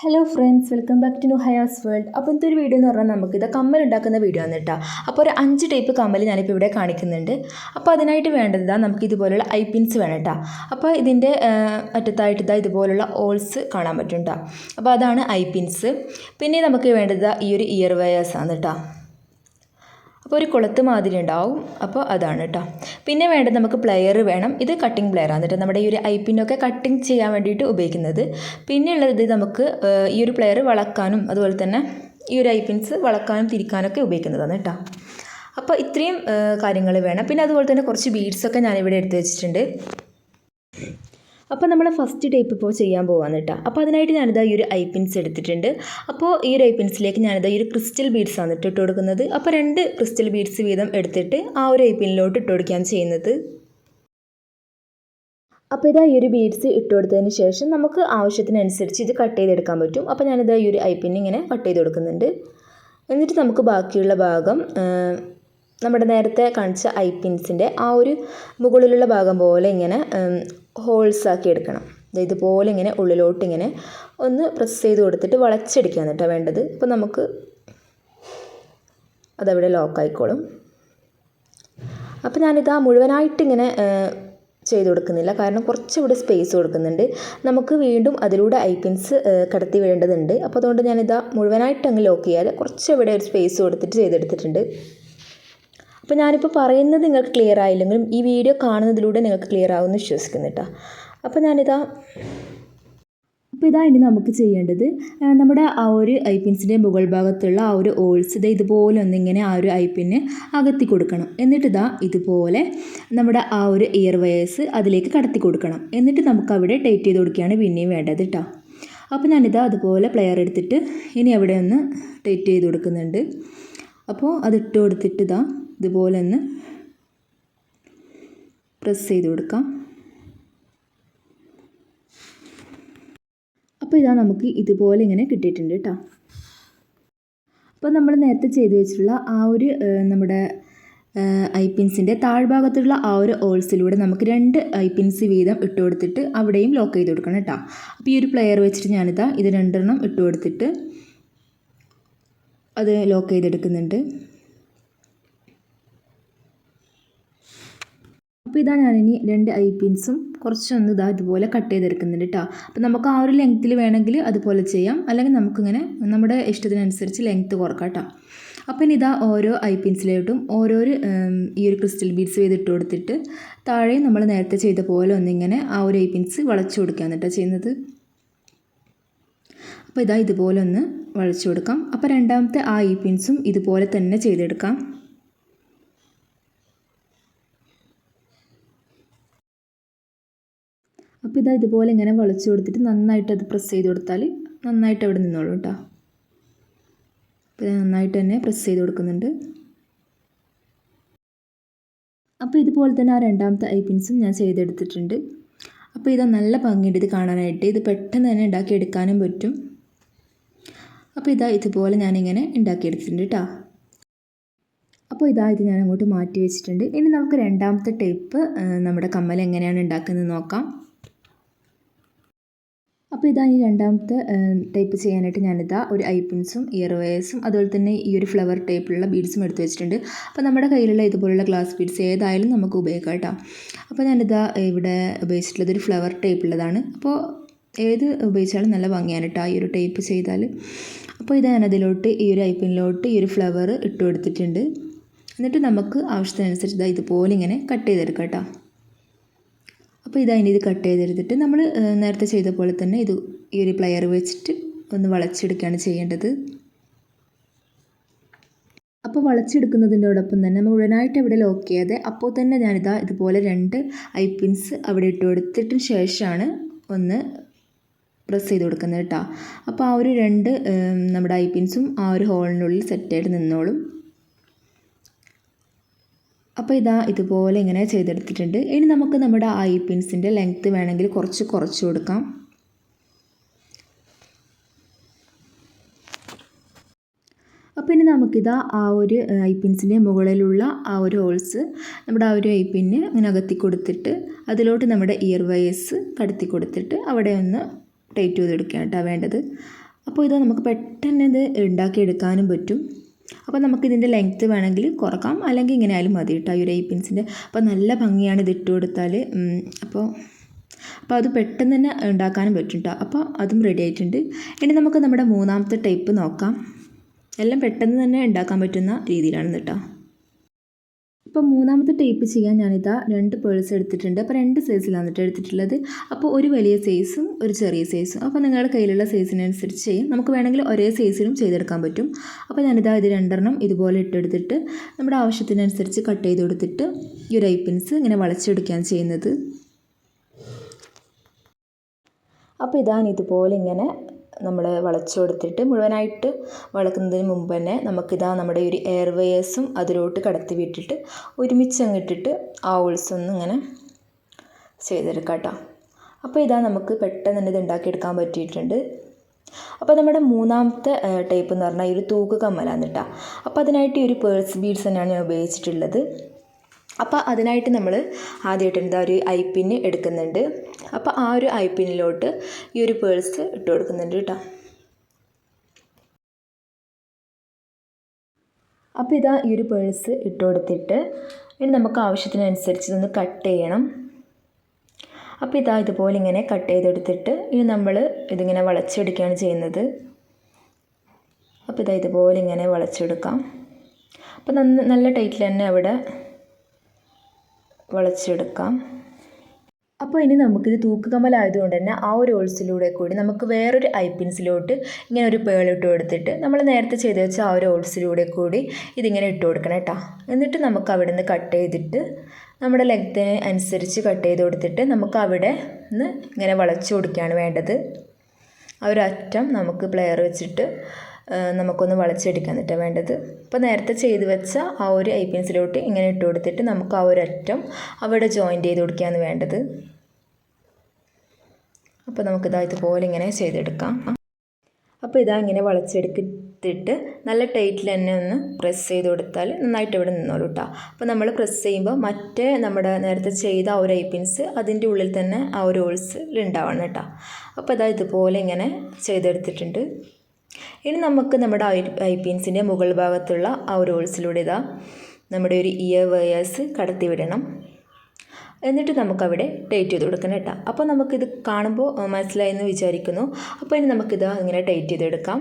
Hello friends, welcome back to new Hayas world. അപ്പോൾ ഇന്നത്തെ ഒരു വീഡിയോ എന്ന് പറഞ്ഞാൽ നമുക്കിത് കമ്മൽ ഉണ്ടാക്കുന്ന വീഡിയോ ആണ് കേട്ടോ. അപ്പോൾ ഒരു 5 ടൈപ്പ് കമ്മൽ ഞാനിപ്പോൾ ഇവിടെ കാണിക്കുന്നുണ്ട്. അപ്പോൾ അതിനായിട്ട് വേണ്ടത് നമുക്ക് ഇതുപോലുള്ള ഐപ്പിൻസ് വേണം കേട്ടോ. അപ്പോൾ ഇതിൻ്റെ അറ്റത്തായിട്ട് ഇതുപോലുള്ള ഓൾസ് കാണാൻ പറ്റും കേട്ടോ. അപ്പോൾ അതാണ് ഐപ്പിൻസ്. പിന്നെ നമുക്ക് വേണ്ടത് ഈ ഒരു ഇയർ വയേഴ്സ് ആണ് കേട്ടോ. അപ്പോൾ ഒരു കുളത്ത് മാതിരി ഉണ്ടാവും. അപ്പോൾ അതാണ് കേട്ടോ. പിന്നെ വേണ്ടത് നമുക്ക് പ്ലെയർ വേണം. ഇത് കട്ടിംഗ് പ്ലെയർ ആണ് കേട്ടോ, നമ്മുടെ ഈ ഒരു ഐപ്പിനൊക്കെ കട്ടിങ് ചെയ്യാൻ വേണ്ടിയിട്ട് ഉപയോഗിക്കുന്നത്. പിന്നെ ഉള്ളത് നമുക്ക് ഈ ഒരു പ്ലെയർ വളക്കാനും അതുപോലെ തന്നെ ഈ ഒരു ഐപ്പിൻസ് വളക്കാനും തിരിക്കാനൊക്കെ ഉപയോഗിക്കുന്നതാണ് കേട്ടോ. അപ്പോൾ ഇത്രയും കാര്യങ്ങൾ വേണം. പിന്നെ അതുപോലെ തന്നെ കുറച്ച് ബീഡ്സൊക്കെ ഞാനിവിടെ എടുത്ത് വെച്ചിട്ടുണ്ട്. അപ്പോൾ നമ്മൾ ഫസ്റ്റ് ടൈപ്പ് ഇപ്പോൾ ചെയ്യാൻ പോകാമെന്ന് കേട്ടോ. അപ്പോൾ അതിനായിട്ട് ഞാനിതാ ഈ ഒരു ഐപ്പിൻസ് എടുത്തിട്ടുണ്ട്. അപ്പോൾ ഈ ഒരു ഐപ്പിൻസിലേക്ക് ഞാനിതാ ഈ ഒരു ക്രിസ്റ്റൽ ബീഡ്സ് ആണ് ഇട്ട് കൊടുക്കുന്നത്. അപ്പോൾ 2 ക്രിസ്റ്റൽ ബീഡ്സ് വീതം എടുത്തിട്ട് ആ ഒരു ഐപ്പിനിലോട്ട് ഇട്ട് കൊടുക്കുകയാണ് ചെയ്യുന്നത്. അപ്പോൾ ഇതാ ഈ ഒരു ബീഡ്സ് ഇട്ട് കൊടുത്തതിന് ശേഷം നമുക്ക് ആവശ്യത്തിനനുസരിച്ച് ഇത് കട്ട് ചെയ്തെടുക്കാൻ പറ്റും. അപ്പോൾ ഞാനിതാ ഈ ഒരു ഐപ്പിന് ഇങ്ങനെ കട്ട് ചെയ്ത് കൊടുക്കുന്നുണ്ട്. എന്നിട്ട് നമുക്ക് ബാക്കിയുള്ള ഭാഗം നമ്മുടെ നേരത്തെ കാണിച്ച ഐപ്പിൻസിൻ്റെ ആ ഒരു മുകളിലുള്ള ഭാഗം പോലെ ഇങ്ങനെ ഹോൾസ് ആക്കി എടുക്കണം. ഇതുപോലെ ഇങ്ങനെ ഉള്ളിലോട്ട് ഇങ്ങനെ ഒന്ന് പ്രസ് ചെയ്ത് കൊടുത്തിട്ട് വളച്ചെടുക്കുകയാണ് കേട്ടോ വേണ്ടത്. അപ്പോൾ നമുക്ക് അതവിടെ ലോക്കായിക്കോളും. അപ്പോൾ ഞാനിതാ മുഴുവനായിട്ട് ഇങ്ങനെ ചെയ്ത് കൊടുക്കുന്നില്ല, കാരണം കുറച്ചിവിടെ സ്പേസ് കൊടുക്കുന്നുണ്ട്. നമുക്ക് വീണ്ടും അതിലൂടെ ഐപ്പിൻസ് കടത്തി വിടേണ്ടതുണ്ട്. അപ്പോൾ അതുകൊണ്ട് ഞാനിതാ മുഴുവനായിട്ട് അങ്ങ് ലോക്ക് ചെയ്യാതെ കുറച്ചിവിടെ ഒരു സ്പേസ് കൊടുത്തിട്ട് ചെയ്തെടുത്തിട്ടുണ്ട്. അപ്പോൾ ഞാനിപ്പോൾ പറയുന്നത് നിങ്ങൾക്ക് ക്ലിയർ ആയില്ലെങ്കിലും ഈ വീഡിയോ കാണുന്നതിലൂടെ നിങ്ങൾക്ക് ക്ലിയർ ആവുമെന്ന് വിശ്വസിക്കുന്നു കേട്ടോ. അപ്പോൾ ഇനി നമുക്ക് ചെയ്യേണ്ടത് നമ്മുടെ ആ ഒരു ഐപ്പിൻസിൻ്റെ മുകൾ ഭാഗത്തുള്ള ആ ഒരു ഓൾസ് ഇതുപോലെ ഒന്നിങ്ങനെ ആ ഒരു ഐപ്പിന് അകത്തി കൊടുക്കണം. എന്നിട്ട് ഇതുപോലെ നമ്മുടെ ആ ഒരു ഇയർ വയേഴ്സ് അതിലേക്ക് കടത്തി കൊടുക്കണം. എന്നിട്ട് നമുക്ക് അവിടെ ടൈറ്റ് ചെയ്ത് കൊടുക്കുകയാണ് പിന്നെയും വേണ്ടത് കേട്ടോ. അപ്പോൾ അതുപോലെ പ്ലെയർ എടുത്തിട്ട് ഇനി അവിടെ ഒന്ന് ടൈറ്റ് ചെയ്ത് കൊടുക്കുന്നുണ്ട്. അപ്പോൾ അതിട്ട് കൊടുത്തിട്ട് ഇതുപോലെ ഒന്ന് പ്രസ് ചെയ്ത് കൊടുക്കാം. അപ്പോൾ നമുക്ക് ഇതുപോലെ ഇങ്ങനെ കിട്ടിയിട്ടുണ്ട് കേട്ടോ. അപ്പോൾ നമ്മൾ നേരത്തെ ചെയ്ത് വെച്ചിട്ടുള്ള ആ ഒരു നമ്മുടെ ഐപ്പിൻസിൻ്റെ താഴ്ഭാഗത്തുള്ള ആ ഒരു ഓൾസിലൂടെ നമുക്ക് 2 ഐപ്പിൻസ് വീതം ഇട്ട് കൊടുത്തിട്ട് അവിടെയും ലോക്ക് ചെയ്ത് കൊടുക്കണം കേട്ടോ. അപ്പോൾ ഈ ഒരു പ്ലെയർ വെച്ചിട്ട് ഇത് 2 ഇട്ട് കൊടുത്തിട്ട് അത് ലോക്ക് ചെയ്തെടുക്കുന്നുണ്ട്. അപ്പോൾ ഞാനിനി 2 ഐപ്പിൻസും കുറച്ചൊന്ന് ഇതുപോലെ കട്ട് ചെയ്തെടുക്കുന്നുണ്ട് കേട്ടോ. അപ്പോൾ നമുക്ക് ആ ഒരു ലെങ്ത്തിൽ വേണമെങ്കിൽ അതുപോലെ ചെയ്യാം, അല്ലെങ്കിൽ നമുക്കിങ്ങനെ നമ്മുടെ ഇഷ്ടത്തിനനുസരിച്ച് ലെങ്ത്ത് കുറക്കാം കേട്ടോ. അപ്പോൾ ഇനി ഓരോ ഐപ്പിൻസിലോട്ടും ഓരോരോ ഈ ഒരു ക്രിസ്റ്റൽ ബീഡ്സ് ചെയ്തിട്ട് കൊടുത്തിട്ട് താഴെ നമ്മൾ നേരത്തെ ചെയ്ത പോലെ ഒന്നിങ്ങനെ ആ ഒരു ഐപ്പിൻസ് വളച്ചു കൊടുക്കുകയാണ് കേട്ടോ ചെയ്യുന്നത്. അപ്പോൾ ഇതുപോലെ ഒന്ന് വളച്ചു കൊടുക്കാം. അപ്പോൾ രണ്ടാമത്തെ ആ ഐപ്പിൻസും ഇതുപോലെ തന്നെ ചെയ്തെടുക്കാം. അപ്പോൾ ഇതുപോലെ ഇങ്ങനെ വളച്ചു കൊടുത്തിട്ട് നന്നായിട്ട് അത് പ്രസ് ചെയ്ത് കൊടുത്താൽ നന്നായിട്ട് അവിടെ നിന്നോളൂ കേട്ടോ. അപ്പോൾ നന്നായിട്ട് തന്നെ പ്രസ് ചെയ്ത് കൊടുക്കുന്നുണ്ട്. അപ്പോൾ ഇതുപോലെ തന്നെ ആ രണ്ടാമത്തെ ഐപ്പിൻസും ഞാൻ ചെയ്തെടുത്തിട്ടുണ്ട്. അപ്പോൾ നല്ല ഭംഗിയുണ്ട് ഇത് കാണാനായിട്ട്. ഇത് പെട്ടെന്ന് തന്നെ ഉണ്ടാക്കിയെടുക്കാനും പറ്റും. അപ്പോൾ ഇതുപോലെ ഞാനിങ്ങനെ ഉണ്ടാക്കിയെടുത്തിട്ടുണ്ട് കേട്ടോ. അപ്പോൾ ഇത് ഞാൻ അങ്ങോട്ട് മാറ്റി വെച്ചിട്ടുണ്ട്. ഇനി നമുക്ക് രണ്ടാമത്തെ ടൈപ്പ് നമ്മുടെ കമ്മൽ എങ്ങനെയാണ് ഉണ്ടാക്കുന്നത് നോക്കാം. അപ്പോൾ ഈ രണ്ടാമത്തെ ടൈപ്പ് ചെയ്യാനായിട്ട് ഒരു ഐപ്പിൻസും ഇയർ വയേഴ്സും അതുപോലെ തന്നെ ഈ ഒരു ഫ്ലവർ ടൈപ്പിലുള്ള ബീഡ്സും എടുത്ത് വെച്ചിട്ടുണ്ട്. അപ്പോൾ നമ്മുടെ കയ്യിലുള്ള ഇതുപോലുള്ള ഗ്ലാസ് ബീഡ്സ് ഏതായാലും നമുക്ക് ഉപയോഗിക്കാം കേട്ടോ. അപ്പോൾ ഇവിടെ ഉപയോഗിച്ചിട്ടുള്ളത് ഒരു ഫ്ലവർ ടൈപ്പുള്ളതാണ്. അപ്പോൾ ഏത് ഉപയോഗിച്ചാലും നല്ല ഭംഗിയാണ് കേട്ടോ ഈ ഒരു ടൈപ്പ് ചെയ്താൽ. അപ്പോൾ ഞാനതിലോട്ട് ഈ ഒരു ഐപ്പിനിലോട്ട് ഈ ഒരു ഫ്ലവർ ഇട്ട് കൊടുത്തിട്ടുണ്ട്. എന്നിട്ട് നമുക്ക് ആവശ്യത്തിനനുസരിച്ച് ഇതുപോലെ ഇങ്ങനെ കട്ട് ചെയ്തെടുക്കാം കേട്ടോ. അപ്പോൾ ഇത് കട്ട് ചെയ്തെടുത്തിട്ട് നമ്മൾ നേരത്തെ ചെയ്ത പോലെ തന്നെ ഈ ഒരു പ്ലെയർ വെച്ചിട്ട് ഒന്ന് വളച്ചെടുക്കുകയാണ് ചെയ്യേണ്ടത്. അപ്പോൾ വളച്ചെടുക്കുന്നതിനോടൊപ്പം തന്നെ മുഴുവനായിട്ട് ഇവിടെ ലോക്ക് ചെയ്യാതെ അപ്പോൾ തന്നെ ഇതുപോലെ 2 ഐപ്പിൻസ് അവിടെ ഇട്ട് കൊടുത്തിട്ട് ശേഷമാണ് ഒന്ന് പ്രസ് ചെയ്ത് കൊടുക്കുന്നത് കേട്ടോ. അപ്പോൾ ആ ഒരു 2 നമ്മുടെ ഐപ്പിൻസും ആ ഒരു ഹോളിനുള്ളിൽ സെറ്റായിട്ട് നിന്നോളും. അപ്പോൾ ഇതുപോലെ ഇങ്ങനെ ചെയ്തെടുത്തിട്ടുണ്ട്. ഇനി നമുക്ക് നമ്മുടെ ഐപ്പിൻസിൻ്റെ ലെങ്ത്ത് വേണമെങ്കിൽ കുറച്ച് കൊടുക്കാം. അപ്പോൾ ഇനി ആ ഒരു ഐപ്പിൻസിൻ്റെ മുകളിലുള്ള ആ ഒരു ഹോൾസ് നമ്മുടെ ആ ഒരു ഐപ്പിന് അങ്ങനെ അകത്തി കൊടുത്തിട്ട് അതിലോട്ട് നമ്മുടെ ഇയർ വയേഴ്സ് കടത്തി കൊടുത്തിട്ട് അവിടെ ഒന്ന് ടൈറ്റ് ചെയ്തെടുക്കുകയാണ് കേട്ടോ വേണ്ടത്. അപ്പോൾ ഇത് നമുക്ക് പെട്ടെന്ന് ഇത് ഉണ്ടാക്കിയെടുക്കാനും പറ്റും. അപ്പോൾ നമുക്കിതിൻ്റെ ലെങ്ത്ത് വേണമെങ്കിൽ കുറക്കാം, അല്ലെങ്കിൽ ഇങ്ങനെ ആയാലും മതി കേട്ടോ ഈ ഒരു 8 പിൻസിൻ്റെ. അപ്പോൾ നല്ല ഭംഗിയാണ് ഇത് ഇട്ട് കൊടുത്താൽ. അപ്പോൾ അത് പെട്ടെന്ന് തന്നെ ഉണ്ടാക്കാനും പറ്റും കേട്ടോ. അപ്പോൾ അതും റെഡി ആയിട്ടുണ്ട്. ഇനി നമുക്ക് നമ്മുടെ മൂന്നാമത്തെ ടൈപ്പ് നോക്കാം. എല്ലാം പെട്ടെന്ന് തന്നെ ഉണ്ടാക്കാൻ പറ്റുന്ന രീതിയിലാണ് കേട്ടോ. ഇപ്പോൾ മൂന്നാമത്തെ ടൈപ്പ് ചെയ്യാൻ ഞാനിതാ 2 പേഴ്സ് എടുത്തിട്ടുണ്ട്. അപ്പോൾ 2 സൈസിലാണ് കേട്ടോ എടുത്തിട്ടുള്ളത്. അപ്പോൾ ഒരു വലിയ സൈസും ഒരു ചെറിയ സൈസും. അപ്പോൾ നിങ്ങളുടെ കയ്യിലുള്ള സൈസിനനുസരിച്ച് ചെയ്യും. നമുക്ക് വേണമെങ്കിൽ ഒരേ സൈസിലും ചെയ്തെടുക്കാൻ പറ്റും. അപ്പോൾ ഞാനിതാ ഇത് 2 ഇതുപോലെ ഇട്ടെടുത്തിട്ട് നമ്മുടെ ആവശ്യത്തിനനുസരിച്ച് കട്ട് ചെയ്ത് കൊടുത്തിട്ട് ഈ ഒരു 8 പിൻസ് ഇങ്ങനെ വളച്ചെടുക്കുകയാണ് ചെയ്യുന്നത്. അപ്പോൾ ഇതുപോലെ ഇങ്ങനെ നമ്മൾ വളച്ചു കൊടുത്തിട്ട് മുഴുവനായിട്ട് വളക്കുന്നതിന് മുമ്പ് തന്നെ നമുക്കിതാ നമ്മുടെ ഒരു എയർ വയേഴ്സും അതിലോട്ട് കടത്തി വിട്ടിട്ട് ഒരുമിച്ച് അങ്ങിട്ടിട്ട് ആ ഹോൾസൊന്നും ഇങ്ങനെ ചെയ്തെടുക്കാം കേട്ടോ. അപ്പോൾ നമുക്ക് പെട്ടെന്ന് തന്നെ ഇത് ഉണ്ടാക്കിയെടുക്കാൻ പറ്റിയിട്ടുണ്ട്. അപ്പോൾ നമ്മുടെ മൂന്നാമത്തെ ടൈപ്പ് എന്ന് പറഞ്ഞാൽ ഈ ഒരു തൂക്ക് കമ്മലാണ് കേട്ടോ. അപ്പോൾ അതിനായിട്ട് ഈ ഒരു പേഴ്സ് ബീഡ്സ് തന്നെയാണ് ഞാൻ ഉപയോഗിച്ചിട്ടുള്ളത്. അപ്പോൾ അതിനായിട്ട് നമ്മൾ ആദ്യമായിട്ട് എന്താ ഒരു ഐപ്പിന് എടുക്കുന്നുണ്ട്. അപ്പോൾ ആ ഒരു ഐപ്പിനിലോട്ട് ഈ ഒരു പേഴ്സ് ഇട്ട് കൊടുക്കുന്നുണ്ട് കേട്ടോ. അപ്പോൾ ഈ ഒരു പേഴ്സ് ഇട്ട് കൊടുത്തിട്ട് ഇനി നമുക്ക് ആവശ്യത്തിനനുസരിച്ച് ഇതൊന്ന് കട്ട് ചെയ്യണം. അപ്പോൾ ഇതുപോലെ ഇങ്ങനെ കട്ട് ചെയ്തെടുത്തിട്ട് ഇനി നമ്മൾ ഇതിങ്ങനെ വളച്ചെടുക്കുകയാണ് ചെയ്യുന്നത്. അപ്പോൾ ഇതുപോലെ ഇങ്ങനെ വളച്ചെടുക്കാം. അപ്പോൾ നല്ല ടൈറ്റിൽ തന്നെ അവിടെ വളച്ചെടുക്കാം. അപ്പോൾ ഇനി നമുക്കിത് തൂക്കുകമ്മലായതുകൊണ്ട് തന്നെ ആ ഒരു ഹോൾസിലൂടെ കൂടി നമുക്ക് വേറൊരു ഐപ്പിൻസിലോട്ട് ഇങ്ങനെ ഒരു പേൾ ഇട്ട് കൊടുത്തിട്ട് നമ്മൾ നേരത്തെ ചെയ്ത് വെച്ച ആ ഒരു ഹോൾസിലൂടെ കൂടി ഇതിങ്ങനെ ഇട്ട് കൊടുക്കണം കേട്ടോ. എന്നിട്ട് നമുക്ക് അവിടെ നിന്ന് കട്ട് ചെയ്തിട്ട് നമ്മുടെ ലെങ്ത്തിന് അനുസരിച്ച് കട്ട് ചെയ്ത് കൊടുത്തിട്ട് നമുക്ക് അവിടെ നിന്ന് ഇങ്ങനെ വളച്ചു കൊടുക്കുകയാണ് വേണ്ടത്. ആ ഒരു അറ്റം നമുക്ക് പ്ലെയർ വെച്ചിട്ട് നമുക്കൊന്ന് വളച്ചെടുക്കാൻ എന്നിട്ട് വേണ്ടത്. അപ്പോൾ നേരത്തെ ചെയ്ത് വെച്ച ആ ഒരു ഐപ്പിൻസിലോട്ട് ഇങ്ങനെ ഇട്ട് കൊടുത്തിട്ട് നമുക്ക് ആ ഒരു അറ്റം അവിടെ ജോയിൻ്റ് ചെയ്ത് കൊടുക്കുകയാണ് വേണ്ടത്. അപ്പോൾ ഇതുപോലെ ഇങ്ങനെ ചെയ്തെടുക്കാം. അപ്പോൾ ഇങ്ങനെ വളച്ചെടുത്തിട്ട് നല്ല ടൈറ്റിൽ തന്നെ ഒന്ന് പ്രസ് ചെയ്ത് കൊടുത്താൽ നന്നായിട്ട് ഇവിടെ നിന്നോളൂ കേട്ടോ. അപ്പോൾ നമ്മൾ പ്രസ് ചെയ്യുമ്പോൾ മറ്റേ നമ്മുടെ നേരത്തെ ചെയ്ത ആ ഒരു ഐപ്പിൻസ് അതിൻ്റെ ഉള്ളിൽ തന്നെ ആ ഒരു ഹോൾസിൽ ഉണ്ടാവണം കേട്ടോ. അപ്പോൾ ഇതുപോലെ ഇങ്ങനെ ചെയ്തെടുത്തിട്ടുണ്ട്. ഇനി നമുക്ക് നമ്മുടെ ഐപ്പിൻസിൻ്റെ മുകൾ ഭാഗത്തുള്ള ആ ഒരു ഹോൾസിലൂടെ നമ്മുടെ ഒരു ഇയർ വയേഴ്സ് കടത്തി വിടണം. എന്നിട്ട് നമുക്കവിടെ ടൈറ്റ് ചെയ്ത് കൊടുക്കണം കേട്ടോ. അപ്പോൾ നമുക്കിത് കാണുമ്പോൾ മനസ്സിലായെന്ന് വിചാരിക്കുന്നു. അപ്പോൾ ഇനി നമുക്കിത് ഇങ്ങനെ ടൈറ്റ് ചെയ്തെടുക്കാം.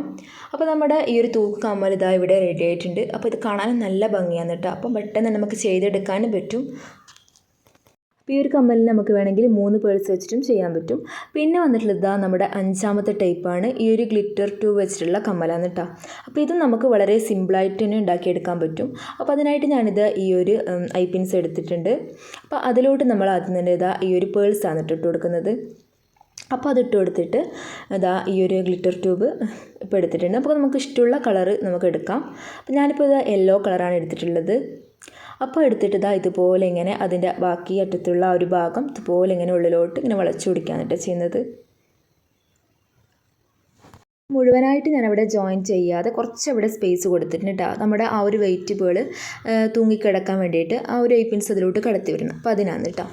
അപ്പോൾ നമ്മുടെ ഈ ഒരു തൂക്ക് കമ്മൽ ഇവിടെ റെഡി ആയിട്ടുണ്ട്. അപ്പോൾ ഇത് കാണാനും നല്ല ഭംഗിയാണ് കേട്ടോ. അപ്പം പെട്ടെന്ന് നമുക്ക് ചെയ്തെടുക്കാനും പറ്റും. അപ്പോൾ ഈ ഒരു കമ്മലിന് നമുക്ക് വേണമെങ്കിൽ 3 പേഴ്സ് വെച്ചിട്ടും ചെയ്യാൻ പറ്റും. പിന്നെ വന്നിട്ടുള്ളത് നമ്മുടെ 5ാമത്തെ ടൈപ്പാണ് ഈ ഒരു ഗ്ലിറ്റർ ട്യൂബ് വെച്ചിട്ടുള്ള കമ്മലാണ് കേട്ടോ. അപ്പോൾ ഇത് നമുക്ക് വളരെ സിമ്പിളായിട്ട് തന്നെ ഉണ്ടാക്കിയെടുക്കാൻ പറ്റും. അപ്പോൾ അതിനായിട്ട് ഞാനിത് ഈ ഒരു ഐപ്പിൻസ് എടുത്തിട്ടുണ്ട്. അപ്പോൾ അതിലോട്ട് നമ്മൾ ആദ്യം തന്നെ ഈ ഒരു പേഴ്സാണ് ഇട്ട് കൊടുക്കുന്നത്. അപ്പോൾ അതിട്ട് കൊടുത്തിട്ട് ഈ ഒരു ഗ്ലിറ്റർ ട്യൂബ് ഇപ്പോൾ എടുത്തിട്ടുണ്ട്. അപ്പോൾ നമുക്ക് ഇഷ്ടമുള്ള കളറ് നമുക്ക് എടുക്കാം. അപ്പോൾ ഞാനിപ്പോൾ യെല്ലോ കളറാണ് എടുത്തിട്ടുള്ളത്. അപ്പോൾ എടുത്തിട്ട് ഇതുപോലെ ഇങ്ങനെ അതിൻ്റെ ബാക്കി അറ്റത്തുള്ള ആ ഒരു ഭാഗം ഇതുപോലെ ഇങ്ങനെ ഉള്ളിലോട്ട് ഇങ്ങനെ വളച്ചു പിടിക്കാനായിട്ട് ചെയ്യുന്നത്. മുഴുവനായിട്ട് ഞാനവിടെ ജോയിൻ ചെയ്യാതെ കുറച്ചവിടെ സ്പേസ് കൊടുത്തിട്ടുണ്ട് കേട്ടോ. നമ്മുടെ ആ ഒരു വെയിറ്റ് പേൾ തൂങ്ങിക്കിടക്കാൻ വേണ്ടിയിട്ട് ആ ഒരു ഐപ്പിൻസ് അതിലോട്ട് കടത്തി വിടണം. അപ്പോൾ അതിനാണ് കേട്ടോ.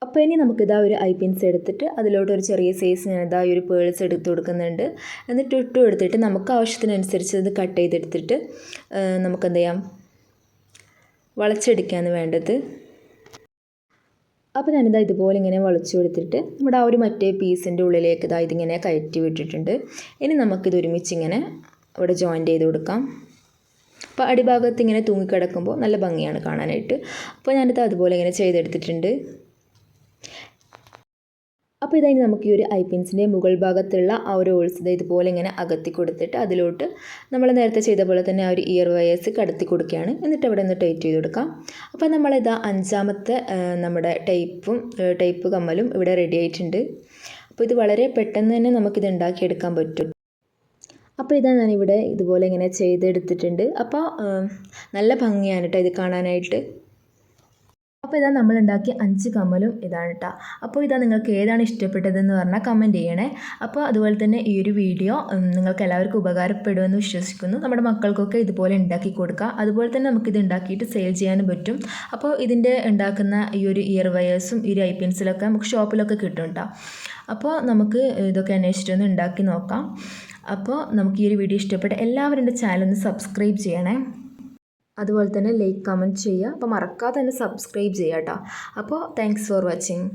അപ്പോൾ ഇനി നമുക്കിതാ ഒരു ഐപ്പിൻസ് എടുത്തിട്ട് അതിലോട്ട് ഒരു ചെറിയ സൈസ് ഞാൻ ഈ ഒരു പേൾസ് എടുത്ത് കൊടുക്കുന്നുണ്ട്. എന്നിട്ട് ഇട്ട് കൊടുത്തിട്ട് നമുക്ക് ആവശ്യത്തിനനുസരിച്ച് അത് കട്ട് ചെയ്തെടുത്തിട്ട് നമുക്ക് എന്ത് ചെയ്യാം, വളച്ചെടുക്കുകയാണ് വേണ്ടത്. അപ്പോൾ ഞാനിതാ ഇതുപോലെ ഇങ്ങനെ വളച്ചു കൊടുത്തിട്ട് നമ്മുടെ ആ ഒരു മറ്റേ പീസിൻ്റെ ഉള്ളിലേക്ക് ഇതിങ്ങനെ കയറ്റി വിട്ടിട്ടുണ്ട്. ഇനി നമുക്കിത് ഒരുമിച്ച് ഇങ്ങനെ അവിടെ ജോയിൻ്റ് ചെയ്ത് കൊടുക്കാം. അപ്പോൾ അടിഭാഗത്ത് ഇങ്ങനെ തൂങ്ങിക്കിടക്കുമ്പോൾ നല്ല ഭംഗിയാണ് കാണാനായിട്ട്. അപ്പോൾ ഞാനിത് അതുപോലെ ഇങ്ങനെ ചെയ്തെടുത്തിട്ടുണ്ട്. അപ്പോൾ ഇതായി നമുക്ക് ഈ ഒരു ഐപ്പിൻസിൻ്റെ മുകൾ ഭാഗത്തുള്ള ആ ഒരു ഹോൾസ് ഇതുപോലെ ഇങ്ങനെ അകത്തി കൊടുത്തിട്ട് അതിലോട്ട് നമ്മൾ നേരത്തെ ചെയ്ത പോലെ തന്നെ ആ ഒരു ഇയർ വയേഴ്സ് കടത്തി കൊടുക്കുകയാണ്. എന്നിട്ട് അവിടെ നിന്ന് ടൈറ്റ് ചെയ്ത് കൊടുക്കാം. അപ്പോൾ നമ്മളിതാ 5ാമത്തെ നമ്മുടെ ടൈപ്പ് കമ്മലും ഇവിടെ റെഡി ആയിട്ടുണ്ട്. അപ്പോൾ ഇത് വളരെ പെട്ടെന്ന് തന്നെ നമുക്കിത് ഉണ്ടാക്കിയെടുക്കാൻ പറ്റും. അപ്പോൾ ഇതാ ഞാനിവിടെ ഇതുപോലെ ഇങ്ങനെ ചെയ്തെടുത്തിട്ടുണ്ട്. അപ്പോൾ നല്ല ഭംഗിയാണ് കേട്ടോ ഇത് കാണാനായിട്ട്. അപ്പോൾ ഇതാ നമ്മൾ ഉണ്ടാക്കിയ 5 കമ്മലും ഇതാണ് കേട്ടോ. അപ്പോൾ ഇതാ നിങ്ങൾക്ക് ഏതാണ് ഇഷ്ടപ്പെട്ടതെന്ന് പറഞ്ഞാൽ കമൻറ്റ് ചെയ്യണേ. അപ്പോൾ അതുപോലെ തന്നെ ഈ ഒരു വീഡിയോ നിങ്ങൾക്ക് എല്ലാവർക്കും ഉപകാരപ്പെടുമെന്ന് വിശ്വസിക്കുന്നു. നമ്മുടെ മക്കൾക്കൊക്കെ ഇതുപോലെ ഉണ്ടാക്കി കൊടുക്കുക. അതുപോലെ തന്നെ നമുക്കിത് ഉണ്ടാക്കിയിട്ട് സെയിൽ ചെയ്യാനും പറ്റും. അപ്പോൾ ഇതിൻ്റെ ഉണ്ടാക്കുന്ന ഈ ഒരു ഇയർ വയേഴ്സും ഈ ഒരു ഐ പെൻസിലൊക്കെ നമുക്ക് ഷോപ്പിലൊക്കെ കിട്ടും കേട്ടോ. അപ്പോൾ നമുക്ക് ഇതൊക്കെ അന്വേഷിച്ചിട്ടൊന്ന് ഉണ്ടാക്കി നോക്കാം. അപ്പോൾ നമുക്ക് ഈ ഒരു വീഡിയോ ഇഷ്ടപ്പെട്ട എല്ലാവരും എൻ്റെ ചാനൽ ഒന്ന് സബ്സ്ക്രൈബ് ചെയ്യണേ. അതുപോലെ തന്നെ ലൈക്ക് കമൻറ്റ് ചെയ്യുക. അപ്പോൾ മറക്കാതെ തന്നെ സബ്സ്ക്രൈബ് ചെയ്യുക കേട്ടോ. അപ്പോൾ താങ്ക്സ് ഫോർ വാച്ചിങ്.